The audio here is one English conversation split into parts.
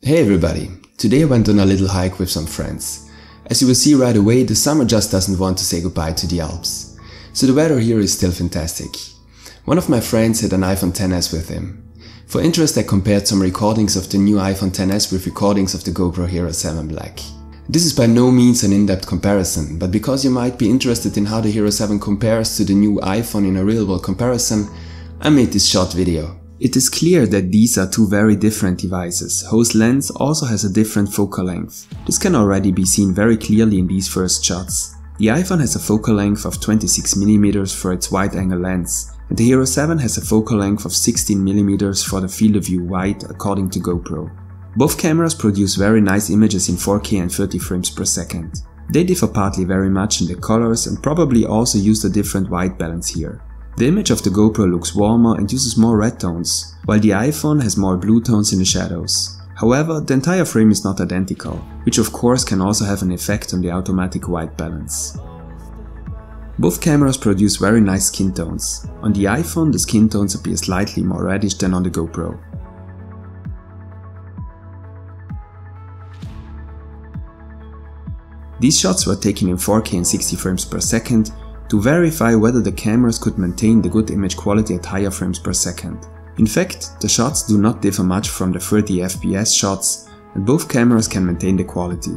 Hey everybody, today I went on a little hike with some friends. As you will see right away, the summer just doesn't want to say goodbye to the Alps. So the weather here is still fantastic. One of my friends had an iPhone XS with him. For interest, I compared some recordings of the new iPhone XS with recordings of the GoPro Hero 7 Black. This is by no means an in-depth comparison, but because you might be interested in how the Hero 7 compares to the new iPhone in a real-world comparison, I made this short video. It is clear that these are two very different devices, whose lens also has a different focal length. This can already be seen very clearly in these first shots. The iPhone has a focal length of 26mm for its wide-angle lens, and the Hero 7 has a focal length of 16mm for the field of view wide according to GoPro. Both cameras produce very nice images in 4K and 30 frames per second. They differ partly very much in the colors and probably also use a different white balance here. The image of the GoPro looks warmer and uses more red tones, while the iPhone has more blue tones in the shadows. However, the entire frame is not identical, which of course can also have an effect on the automatic white balance. Both cameras produce very nice skin tones. On the iPhone, the skin tones appear slightly more reddish than on the GoPro. These shots were taken in 4K and 60 frames per second, to verify whether the cameras could maintain the good image quality at higher frames per second. In fact, the shots do not differ much from the 30 FPS shots, and both cameras can maintain the quality.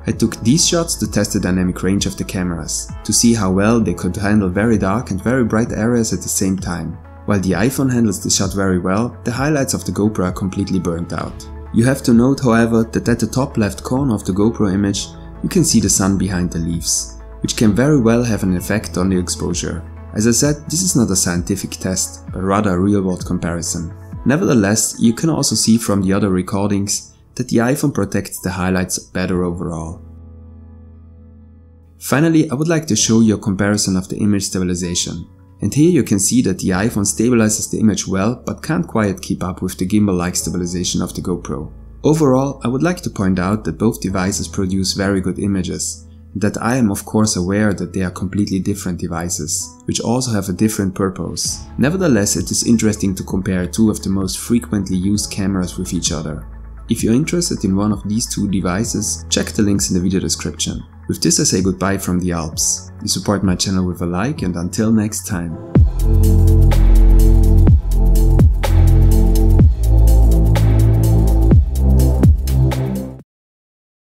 I took these shots to test the dynamic range of the cameras, to see how well they could handle very dark and very bright areas at the same time. While the iPhone handles the shot very well, the highlights of the GoPro are completely burnt out. You have to note, however, that at the top left corner of the GoPro image, you can see the sun behind the leaves, which can very well have an effect on the exposure. As I said, this is not a scientific test, but rather a real-world comparison. Nevertheless, you can also see from the other recordings that the iPhone protects the highlights better overall. Finally, I would like to show you a comparison of the image stabilization. And here you can see that the iPhone stabilizes the image well, but can't quite keep up with the gimbal-like stabilization of the GoPro. Overall, I would like to point out that both devices produce very good images, and that I am of course aware that they are completely different devices, which also have a different purpose. Nevertheless, it is interesting to compare two of the most frequently used cameras with each other. If you're interested in one of these two devices, check the links in the video description. With this I say goodbye from the Alps. You support my channel with a like, and until next time.